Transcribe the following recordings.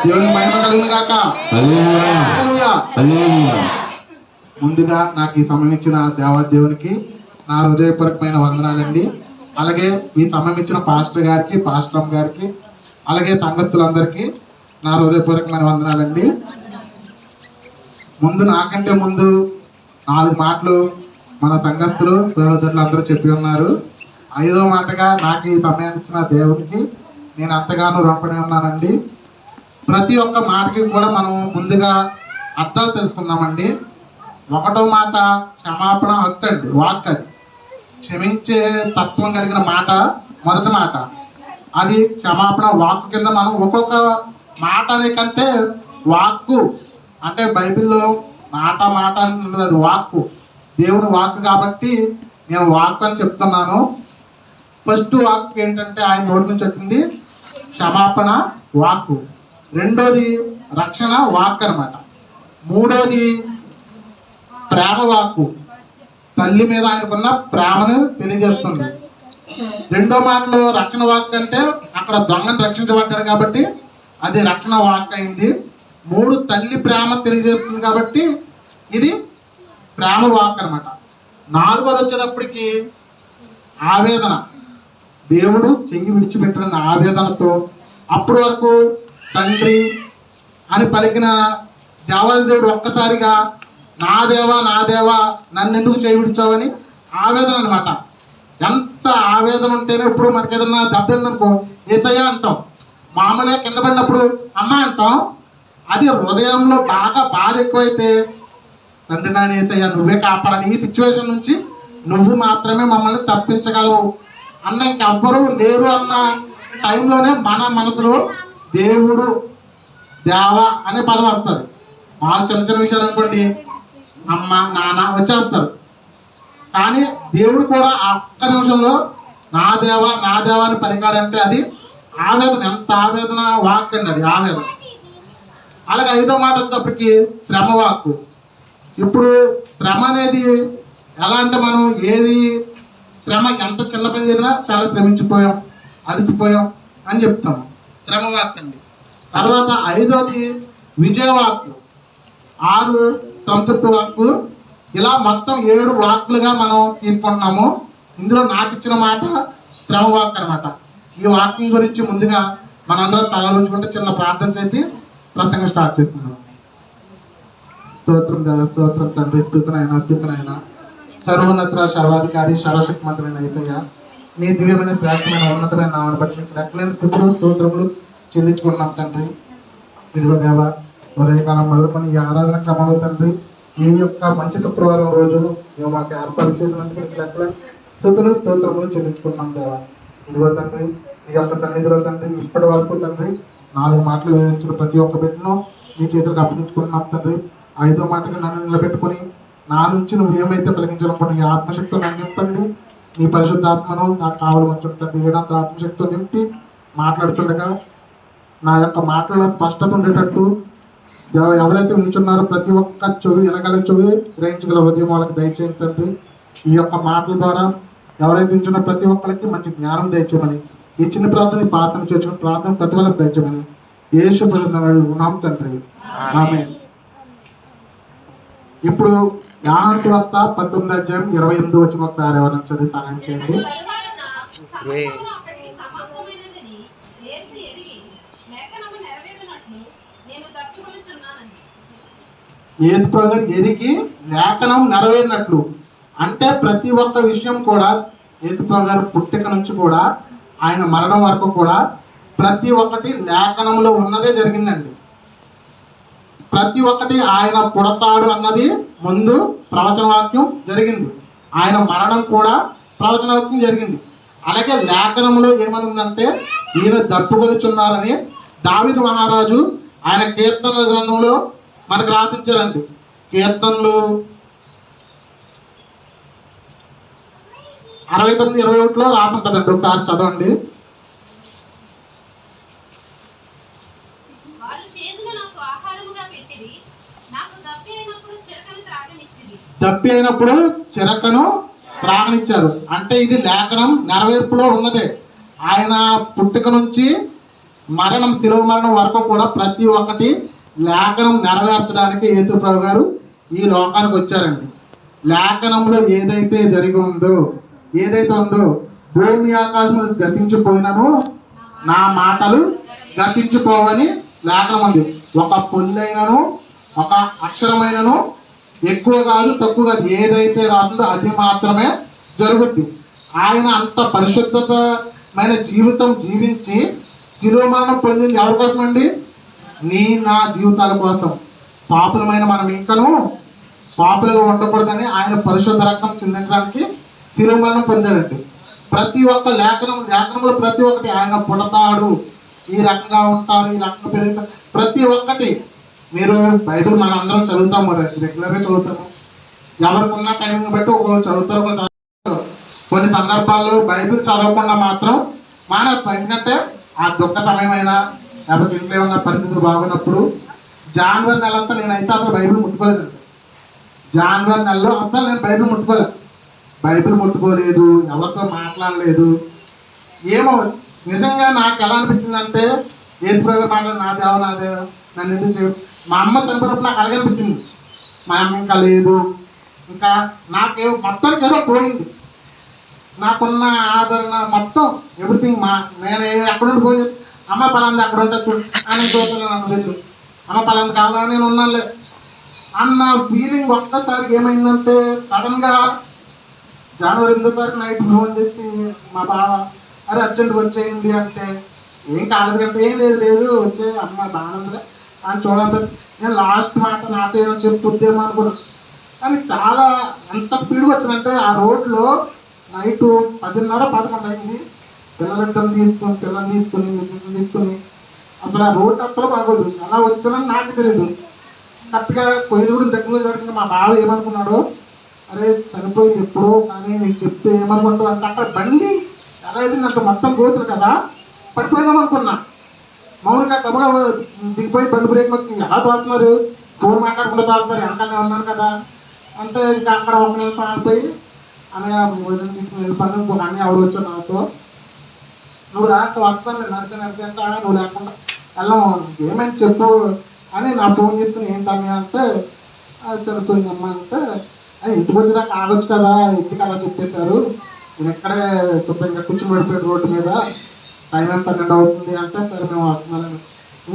దేవుని మహిమ కలుగును గాక. హల్లెలూయా. ముందుగా నాకు ఈ సమయం ఇచ్చిన దేవాదేవునికి నా హృదయపూర్వకమైన వందనాలండి. అలాగే ఈ సమయం ఇచ్చిన పాస్టర్ గారికి, పాస్టర్ గారికి, అలాగే సంఘస్థులందరికీ నా హృదయపూర్వకమైన వందనాలండి. నాకంటే ముందు 4 మాటలు మన సంఘస్థులు సహోదరులు అందరూ చెప్పి ఉన్నారు. 5వ మాటగా నాకు ఈ సమయాన్ని ఇచ్చిన దేవునికి నేను ఎంతగానో రుణపడి ఉన్నానండి. ప్రతి ఒక్క మాటకి కూడా మనం ముందుగా అర్థాలు తెలుసుకుందామండి. 1వ మాట క్షమాపణ హక్కు అండి, వాక్. అది క్షమించే తత్వం కలిగిన మాట మొదటి మాట. అది క్షమాపణ వాక్కు కింద మనం ఒక్కొక్క మాట అనే కంటే వాక్కు అంటే బైబిల్లో మాట అని ఉండదు, అది వాక్కు, దేవుని వాక్కు. కాబట్టి నేను వాక్కు అని చెప్తున్నాను. ఫస్ట్ వాక్కు ఏంటంటే ఆయన నోటి నుంచి వచ్చింది క్షమాపణ వాక్కు. 2వది రక్షణ వాక్ అనమాట. 3వది ప్రేమ వాక్కు, తల్లి మీద ఆయనకున్న ప్రేమను తెలియజేస్తుంది. 2వ మాటలో రక్షణ వాక్ అంటే అక్కడ దొంగను రక్షించబడ్డాడు కాబట్టి అది రక్షణ వాక్ అయింది. 3 తల్లి ప్రేమ తెలియజేస్తుంది కాబట్టి ఇది ప్రేమ వాక్ అనమాట. 4వది వచ్చేటప్పటికి ఆవేదన, దేవుడు చెయ్యి విడిచిపెట్టిన ఆవేదనతో అప్పటి వరకు తండ్రి అని పలికిన దేవాదేవుడు ఒక్కసారిగా నా దేవా నన్ను ఎందుకు చేయి విడిచావని ఆవేదన అనమాట. ఎంత ఆవేదన ఉంటేనే ఇప్పుడు మనకి ఏదన్నా దెబ్బతిందనుకో ఏసయ్య అంటాం, మామూలుగా కింద పడినప్పుడు అమ్మ అంటాం. అది హృదయంలో బాగా బాధ ఎక్కువైతే తండ్రి నాన్న ఏసయ్య నువ్వే కాపాడాలి, ఈ సిచ్యువేషన్ నుంచి నువ్వు మాత్రమే మమ్మల్ని తప్పించగలవు అన్న ఇంకెవ్వరూ లేరు అన్న టైంలోనే మన మనసులో దేవుడు దేవ అనే పదం వస్తుంది. మాకు చిన్న విషయాలు అనుకోండి అమ్మ నాన్న వచ్చేస్తారు. కానీ దేవుడు కూడా ఆ ఒక్క నిమిషంలో నా దేవా అని పలికాడంటే అది ఆవేదన. ఎంత ఆవేదన వాక్ అండి, అది ఆవేదన. అలాగే 5వ మాట వచ్చేటప్పటికి శ్రమ వాక్కు. ఇప్పుడు శ్రమ అనేది ఎలా అంటే మనం ఏది శ్రమ ఎంత చిన్న పని చేసినా చాలా శ్రమించిపోయాం, అలసిపోయాం అని చెప్తాము, శ్రమ వాక్ అండి. తర్వాత 5వది విజయవాక్కు, 6 సంతృప్తి వాక్కు. ఇలా మొత్తం 7 వాక్కులుగా మనం తీసుకుంటున్నాము. ఇందులో నాకు ఇచ్చిన మాట శ్రమ వాక్ అనమాట. ఈ వాక్యం గురించి ముందుగా మనందరం తలలోంచుకుంటే చిన్న ప్రార్థన చేసి ప్రసంగం స్టార్ట్ చేస్తున్నాం. స్తోత్రం దేవ, స్తోత్రం తండ్రి, స్తుతనైనా సర్వోన్నత సర్వాధికారి సర్వశక్తి మంత్రులైన యేసయ్య, నీ దివ్యమైన శ్రేష్టమైన ఉన్నతమైన నామను బట్టి లెక్కలేని స్థుతులు స్తోత్రములు చెల్లించుకున్నాం తండ్రి. ఇదిగో దేవ, ఉదయకాలం మొదలుకొని ఈ ఆరాధన క్రమంలో తండ్రి ఈ యొక్క మంచి శుక్రవారం రోజు మేము మాకు ఏర్పాటు చేసినందుకు నీకు లెక్కలేని స్థుతులు స్తోత్రములు చెల్లించుకున్నాం దేవ. ఇదిగో తండ్రి ఈ యొక్క సన్నిధిలో తండ్రి ఇప్పటి వరకు తండ్రి 4 మాటలు వేయించిన ప్రతి ఒక్క బిడ్డను నీ చేతులకు అప్పగించుకున్నాం తండ్రి. 5వ మాటగా నన్ను నిలబెట్టుకుని నా నుంచి నువ్వు ఏమైతే కలిగించాలనుకున్న ఈ ఆత్మశక్తితో నన్ను నింపండి. నీ పరిశుద్ధాత్మను నాకు కావాలి ఉంచుంటుంది. 7వ ఆత్మశక్తితో నింపి మాట్లాడుతుండగా నా యొక్క మాటల్లో స్పష్టత ఉండేటట్టు ఎవరైతే ఉంచున్నారో ప్రతి ఒక్క చెవి వినగల చెవి గ్రహించగల హృదయం వాళ్ళకి దయచేయండి తండ్రి. ఈ యొక్క మాటల ద్వారా ఎవరైతే ఉంచున్న ప్రతి ఒక్కరికి మంచి జ్ఞానం దయచేయమని, ఈ చిన్న ప్రార్థన ప్రార్థన చేసిన ప్రార్థన ప్రతి వాళ్ళకి దయచేయమని యేసు ఉన్నాం తండ్రి, ఆమేన్. ఇప్పుడు యోహాను సువార్త 19వ అధ్యాయం 28వ వచనం ఒకసారి ఎవరైనా చదివి సహాయం చేయండి. యేసు ప్రభువు ఎరిగి లేఖనం నెరవేరినట్లు అంటే ప్రతి ఒక్క విషయం కూడా యేసు ప్రభువు గారి పుట్టిక నుంచి కూడా ఆయన మరణం వరకు కూడా ప్రతి ఒక్కటి లేఖనంలో ఉన్నదే జరిగిందండి. ప్రతి ఒక్కటి ఆయన పుడతాడు అన్నది ముందు ప్రవచన వాక్యం జరిగింది, ఆయన మరణం కూడా ప్రవచన వాక్యం జరిగింది. అలాగే లేఖనంలో ఏమనుందంటే ఈయన దప్పుకొనిచున్నారని దావీదు మహారాజు ఆయన కీర్తనల గ్రంథంలో మనకు రాసించారండి. కీర్తనలు 69:21లో రాసుంటుందండి, ఒకసారి చదవండి. దప్పి అయినప్పుడు చిరకను త్రాగనిచ్చారు అంటే ఇది లేఖనం నెరవేర్పులో ఉన్నదే. ఆయన పుట్టుక నుంచి మరణం, శిలువ మరణం వరకు కూడా ప్రతి ఒక్కటి లేఖనం నెరవేర్చడానికి యేసుప్రభు గారు ఈ లోకానికి వచ్చారండి. లేఖనంలో ఏదైతే జరిగి ఉందో, ఏదైతే ఉందో, భూమి ఆకాశములు గతించిపోయినను నా మాటలు గతించిపోవని లేఖనం ఉంది. ఒక పొల్లైనను ఒక అక్షరమైనను ఎక్కువ కాదు తక్కువ కాదు, ఏదైతే రాస్తుందో అది మాత్రమే జరుగుద్ది. ఆయన అంత పరిశుద్ధమైన జీవితం జీవించి శిలువ మరణం పొందింది ఎవరి కోసం అండి? నీ నా జీవితాల కోసం. పాపులమైన మనం ఇంకను పాపులుగా ఉండకూడదని ఆయన పరిశుద్ధ రక్తం చిందించడానికి శిలువ మరణం పొందాడండి. ప్రతి ఒక్క లేఖనంలో ప్రతి ఒక్కటి ఆయన పుడతాడు, ఈ రకంగా ఉంటారు, ఈ రకంగా పెరుగుతారు, ప్రతి ఒక్కటి. మీరు బైబిల్ మన అందరం చదువుతాము, రెగ్యులర్గా చదువుతాము. ఎవరికి ఉన్న టైంని బట్టి ఒకరు చదువుతారు, ఒకరు చదువుతారు. కొన్ని సందర్భాల్లో బైబిల్ చదవకుండా మాత్రం మానేస్తాం. ఎందుకంటే ఆ దుఃఖ సమయమైనా లేకపోతే ఇంట్లో ఏమన్నా పరిస్థితులు బాగున్నప్పుడు జనవరి నెలంతా నేనైతే అసలు బైబిల్ ముట్టుకోలేదండి. జనవరి నెలలో అసలు నేను బైబిల్ ముట్టుకోలేదు, ఎవరితో మాట్లాడలేదు. ఏమో నిజంగా నాకు ఎలా అనిపించిందంటే యేసుప్రభు గారు మాట్లాడి నా దేవ నన్ను ఎందుకు చేయు. మా అమ్మ చనిపోయినప్పుడు నాకు అలాగే అనిపించింది. మా అమ్మ ఇంకా లేదు, ఇంకా నాకేమో మొత్తానికి ఏదో పోయింది. నాకున్న ఆదరణ మొత్తం ఎవ్రీథింగ్ నేను ఎక్కడ నుండి పోయింది. అమ్మ పలాంది అక్కడ ఉంటా చూడు ఆయన చూస్తున్నాను, నన్ను వెళ్ళు, అమ్మ పలాంది కావాలని నేను ఉన్నానులే అన్న ఫీలింగ్ ఒక్కసారికి ఏమైందంటే సడన్గా జనవరి 8వ తారీఖు నైట్ ఫోన్ చేసి మా బావ అరే అర్జెంట్గా వచ్చేయండి అంటే ఏం కాలేదు కంటే ఏం లేదు వచ్చే అమ్మ బాగానే అని చూడాలి. నేను లాస్ట్ మాట నాతో ఏమో చెప్పుద్దేమో అనుకున్నాను. కానీ చాలా ఎంత స్పీడ్గా వచ్చిందంటే ఆ రోడ్లో నైట్ 10:30-11 అయింది. పిల్లలిద్దరు తీసుకుని అసలు ఆ రోడ్ అసలు బాగోదు. ఎలా వచ్చానని నాకు తెలియదు. కరెక్ట్గా కొయ్యగూడెం దగ్గర జరిగింది. మా బావ ఏమనుకున్నాడో అరే చనిపోయింది ఎప్పుడో, కానీ నీకు చెప్తే ఏమనుకుంటావు అంటే అక్కడ బండి ఎలా అయిందంటే మొత్తం గోతులు కదా, పడిపోయినాం అనుకున్నా. మౌనంగా గమగా దిగిపోయి బండి బ్రేక్ వచ్చి ఎలా తోస్తున్నారు, ఫోన్ మాట్లాడకుండా తోస్తున్నారు, వెనకాలనే ఉన్నాను కదా అంటే ఇంకా అక్కడ ఒక నిమిషం ఆగిపోయి అన్నయ్య భోజనం తీసుకుని వెళ్ళిపోయాను. ఇంకొక అన్నయ్య ఎవరు వచ్చావు నాతో, నువ్వు రాక వస్తాను నడిచే నువ్వు లేకుండా వెళ్ళం ఏమైంది చెప్పు అని నా ఫోన్ చేసుకుని ఏంటన్నయ్య అంటే చనిపోయింది అమ్మ అంటే ఇంటికి వచ్చేదాకా ఆగొచ్చు కదా, ఇంటికి అలా చెప్పేశారు, నేను ఎక్కడే శుభ్రంగా కూర్చొని పడిపోయాడు రోడ్డు మీద, టైం ఎంత 12 అవుతుంది అంటే సరే మేము వస్తున్నాను.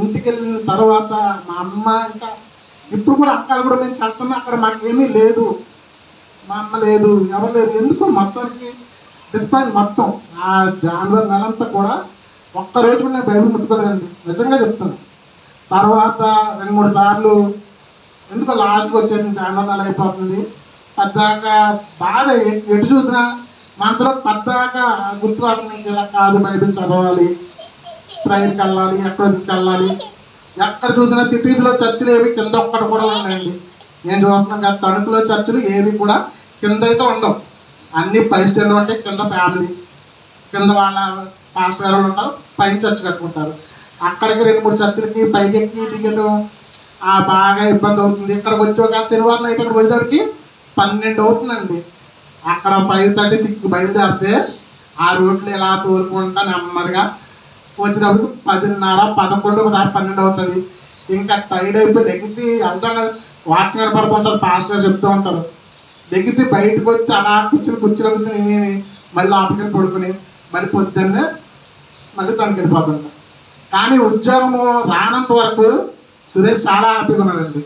ఇంటికి వెళ్ళిన తర్వాత మా అమ్మ ఇంకా ఇప్పుడు కూడా అక్కడ కూడా మేము చేస్తున్నా అక్కడ మాకేమీ లేదు, మా అమ్మ లేదు, ఎవరు లేదు. ఎందుకు మొత్తానికి డిస్పాయింట్. మొత్తం ఆ జనవరి నెలంతా కూడా ఒక్కరోజు కూడా నేను బైబిల్ ముట్టుకోలేదండి, నిజంగా చెప్తాను. తర్వాత 2-3 సార్లు ఎందుకో లాస్ట్కి వచ్చేది జనవరి నెల అయిపోతుంది. పద్దాక బాధ ఎటు చూసినా మనలో పద్దాక గుర్తురాకుండా ఇలా కాదు, బైబిల్ చదవాలి, ప్రైజ్కి వెళ్ళాలి, ఎక్కడికి వెళ్ళాలి. ఎక్కడ చూసినా సిటీస్లో చర్చిలు ఏవి కింద ఒక్కటి కూడా ఉన్నాయండి. నేను చూస్తున్నాను కదా తణుకులో చర్చిలు ఏవి కూడా కింద అయితే ఉండవు, అన్ని 5 స్టార్లు ఉంటాయి. కింద ఫ్యామిలీ, కింద వాళ్ళ పాస్టర్ గారు ఉంటారు, పైన చర్చ్ కట్టుకుంటారు. అక్కడికి 2-3 చర్చిలకి పైకి ఎక్కి దిగడం బాగా ఇబ్బంది అవుతుంది. ఇక్కడికి వచ్చి ఒక శనివారం నైట్ అక్కడ పోయేసరికి 12 అవుతుందండి. అక్కడ 5:30-6 బయలుదేరితే ఆ రోడ్లు ఇలా తోలుకుంటా నెమ్మదిగా వచ్చేటప్పుడు 10:30-11 ఒకసారి 12 అవుతుంది. ఇంకా టైర్డ్ అయిపోయి లెగిసి వెళ్తాం కదా, వాటిని కనపడుతుంటారు, పాస్టర్ చెప్తూ ఉంటారు. లెగిసి బయటకు వచ్చి అలా కూర్చుని మళ్ళీ ఆపకని పడుకుని మళ్ళీ పొద్దున్నే మళ్ళీ తనకి వెళ్ళిపోతుంటాం. కానీ ఉద్యోగము రానంత వరకు సురేష్ చాలా హ్యాపీగా ఉన్నాడండి.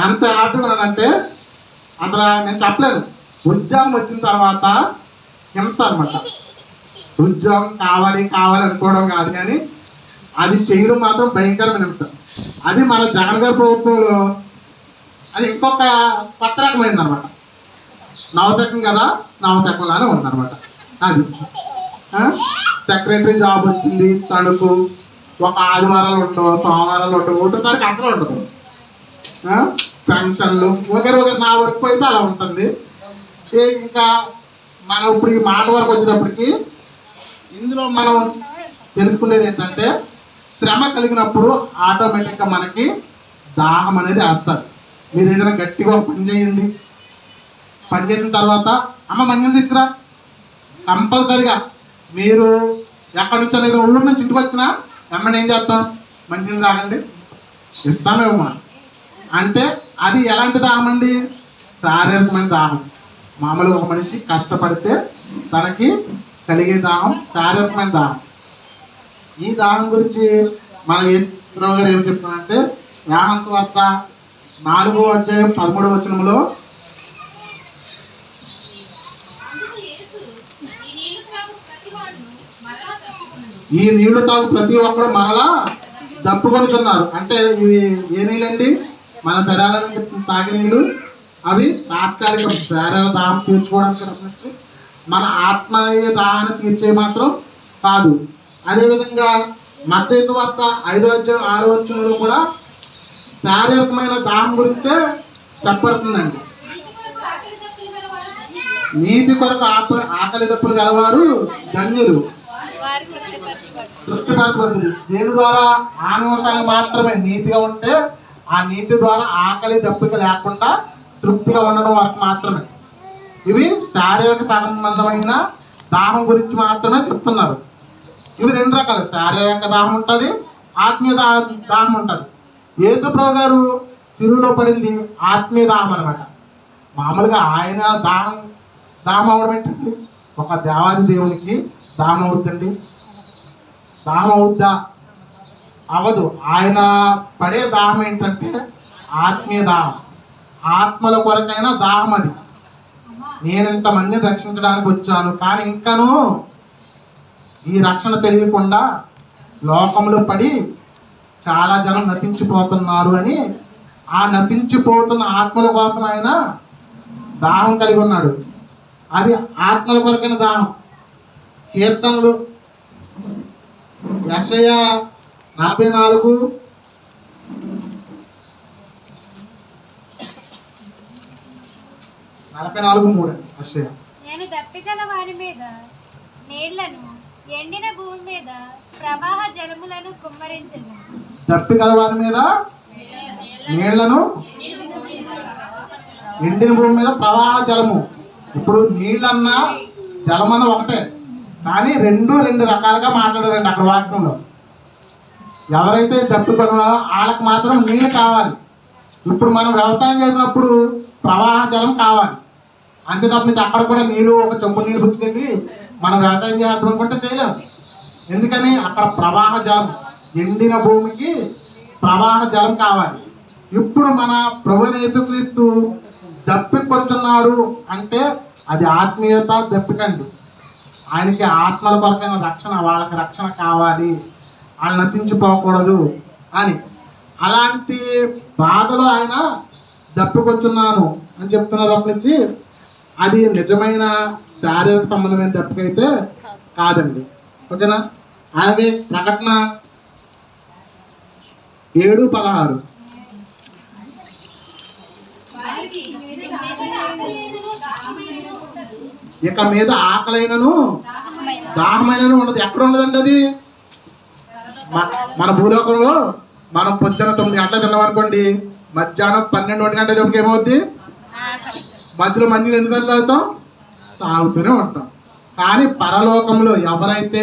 ఎంత హ్యాపీగా ఉన్నాడంటే అసలు నేను చెప్పలేను. ఉద్యోగం వచ్చిన తర్వాత ఎంత అనమాట, ఉద్యోగం కావాలి అనుకోవడం కాదు, కానీ అది చేయడం మాత్రం భయంకరమైన నిమిషం. అది మన జగన్ గారి ప్రభుత్వంలో అది ఇంకొక కొత్త రకమైంది అనమాట. నవతకం కదా, నవతకంలానే ఉందన్నమాట. అది సెక్రటరీ జాబ్ వచ్చింది తణుకు, ఒక ఆదివారాలు ఉండవు, సోమవారాలు ఉండవు, 1వ తారీఖు అసలు ఉండదు. పెన్షన్లు ఒకరు నా వర్క్ అయితే అలా ఉంటుంది. ఇంకా మనం ఇప్పుడు ఈ మాట వరకు వచ్చేటప్పటికి ఇందులో మనం తెలుసుకునేది ఏంటంటే శ్రమ కలిగినప్పుడు ఆటోమేటిక్గా మనకి దాహం అనేది వస్తుంది. మీరు ఏదైనా గట్టిగా పని చేయండి, పని చేసిన తర్వాత అమ్మ మంగళ తీసుకురా కంపల్సరిగా. మీరు ఎక్కడి నుంచి అనేది ఊళ్ళో నుంచి ఇంటికి వచ్చినా ఎమ్మని ఏం చేస్తాం? మంచినీళ్ళు తాగండి ఇస్తామేమో. అంటే అది ఎలాంటి దాహం అండి? శారీరకమైన దాహం. మామూలుగా ఒక మనిషి కష్టపడితే తనకి కలిగే దాహం శారీరకమైన దాహం. ఈ దాహం గురించి మన యేసు గారు ఏం చెప్తున్నారంటే యోహాను సువార్త 4:13 ఈ నీళ్లు తాగు ప్రతి ఒక్కరు మరలా దప్పుకొనిచున్నారు. అంటే ఇవి ఏ నీళ్ళండి? మన శరీరానికి తాగే నీళ్ళు. అవి తాత్కాలిక శరీర దాహం తీర్చుకోవడానికి సంబంధించి, మన ఆత్మీయ దాహాన్ని తీర్చే మాత్రం కాదు. అదేవిధంగా మత్తయి సువార్త 5:6 కూడా శారీరకమైన దాహం గురించే చెప్పబడుతుందండి. నీతి కొరకు ఆకలి దప్పులు గలవారు ధన్యులు, తృప్తిపరచబడుతుంది. దేని ద్వారా? ఆనందాలు మాత్రమే. నీతిగా ఉంటే ఆ నీతి ద్వారా ఆకలి దప్పిక లేకుండా తృప్తిగా ఉండడం వరకు మాత్రమే. ఇవి శారీరక సంబంధమైన దాహం గురించి మాత్రమే చెప్తున్నారు. ఇవి 2 రకాలు. శారీరక దాహం ఉంటుంది, ఆత్మీయ దాహం ఉంటుంది. యేసు ప్రభు గారు తిరువులో పడింది ఆత్మీయ దాహం అనమాట. మామూలుగా ఆయన దాహం అవడం ఏంటండి? ఒక దేవాది దేవునికి దాహం అవుద్దండి? దాహం అవుద్దా? అవదు. ఆయన పడే దాహం ఏంటంటే ఆత్మీయ దాహం, ఆత్మల కొరకైనా దాహం. అది నేను ఇంతమందిని రక్షించడానికి వచ్చాను, కానీ ఇంకనూ ఈ రక్షణ తెలియకుండా లోకంలో పడి చాలా జనం నశించిపోతున్నారు అని ఆ నశించిపోతున్న ఆత్మల కోసం ఆయన దాహం కలిగి ఉన్నాడు. అది ఆత్మల కొరకైన దాహం. కీర్తనలు యెషయా 44:3 యెషయా. నేను దప్పిగల వారి మీద నీళ్లను, ఎండిన భూమి మీద ప్రవాహ జలములను కుమ్మరించెను. దప్పిగల వారి మీద నీళ్లను, ఎండిన భూమి మీద ప్రవాహ జలము. ఇప్పుడు నీళ్ళన్నా జలమన్నా ఒకటే, కానీ రెండు రకాలుగా మాట్లాడారండి అక్కడ వాక్యంలో. ఎవరైతే దప్పికొన్నారో వాళ్ళకి మాత్రం నీళ్ళు కావాలి. ఇప్పుడు మనం వ్యవసాయం చేసినప్పుడు ప్రవాహ జలం కావాలి. అంతే తప్ప నుంచి అక్కడ కూడా నీళ్ళు ఒక చెంబు నీళ్ళు పుచ్చుకెళ్ళి మనం వ్యవసాయం చేద్దాం అనుకుంటే చేయలేము. ఎందుకని? అక్కడ ప్రవాహ జలం, ఎండిన భూమికి ప్రవాహ జలం కావాలి. ఇప్పుడు మన ప్రభువైన యేసుక్రీస్తు దప్పికొచ్చున్నాడు అంటే అది ఆత్మీయత దప్పికండి. ఆయనకి ఆత్మల కొరకైన రక్షణ, వాళ్ళకి రక్షణ కావాలి, వాళ్ళు నశించిపోకూడదు అని. అలాంటి బాధలో ఆయన దప్పికొచ్చున్నాను అని చెప్తున్నారు తప్పించి అది నిజమైన శారీరక సంబంధమైన దప్పికైతే కాదండి. ఓకేనా? అలాగే ప్రకటన 7:16 ఇక మీద ఆకలైనను దాహమైనను ఉండదు. ఎక్కడ ఉండదండి అది? మన భూలోకంలో మనం పొద్దున 9 గంటలు తిన్నాం అనుకోండి, మధ్యాహ్నం 12-1 గంటల దగ్గరికి ఏమవుద్ది? మధ్యలో మంచిగా ఎన్ని గంటలు తాగుతాం? తాగుతూనే ఉంటాం. కానీ పరలోకంలో ఎవరైతే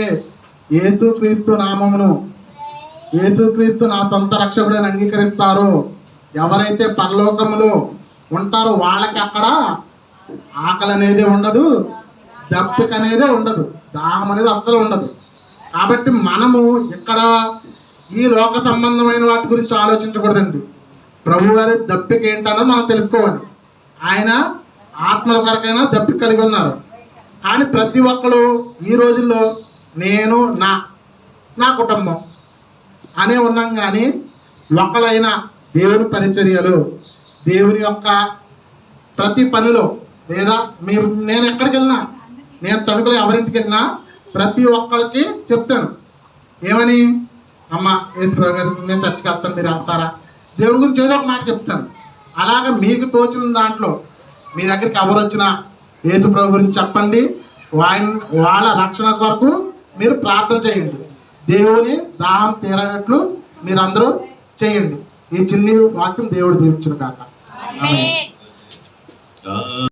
యేసుక్రీస్తు నామమును, యేసుక్రీస్తు నా సొంత రక్షకుడని అంగీకరిస్తారో, ఎవరైతే పరలోకములో ఉంటారో వాళ్ళకి అక్కడ ఆకలి అనేది ఉండదు, దప్పిక అనేది ఉండదు, దాహం అనేది అస్సలు ఉండదు. కాబట్టి మనము ఇక్కడ ఈ లోక సంబంధమైన వాటి గురించి ఆలోచించకూడదండి. ప్రభు గారి దప్పిక ఏంటన్నది మనం తెలుసుకోవాలి. ఆయన ఆత్మల కొరకైనా దప్పిక కలిగి ఉన్నారు. కానీ ప్రతి ఒక్కరు ఈ రోజుల్లో నేను నా కుటుంబం అనే ఉన్నాం. కానీ ఒకళ్ళైనా దేవుని పరిచర్యలు, దేవుని యొక్క ప్రతి పనిలో, లేదా నేను ఎక్కడికి వెళ్ళినా, నేను తణుకులో ఎవరింటికి వెళ్ళినా ప్రతి ఒక్కరికి చెప్తాను ఏమని, అమ్మ యేసు గారు నేను చర్చికి వెళ్తాను, మీరు వెళ్తారా? దేవుని గురించి ఏదో ఒక మాట చెప్తాను. అలాగే మీకు తోచిన దాంట్లో మీ దగ్గరికి ఎవరు వచ్చినా యేసు ప్రభు గురించి చెప్పండి. వాళ్ళ రక్షణ కొరకు మీరు ప్రార్థన చేయండి. దేవుని దాహం తీరనట్లు మీరందరూ చేయండి. ఈ చిన్ని వాక్యం దేవుడు దీవించును కాక.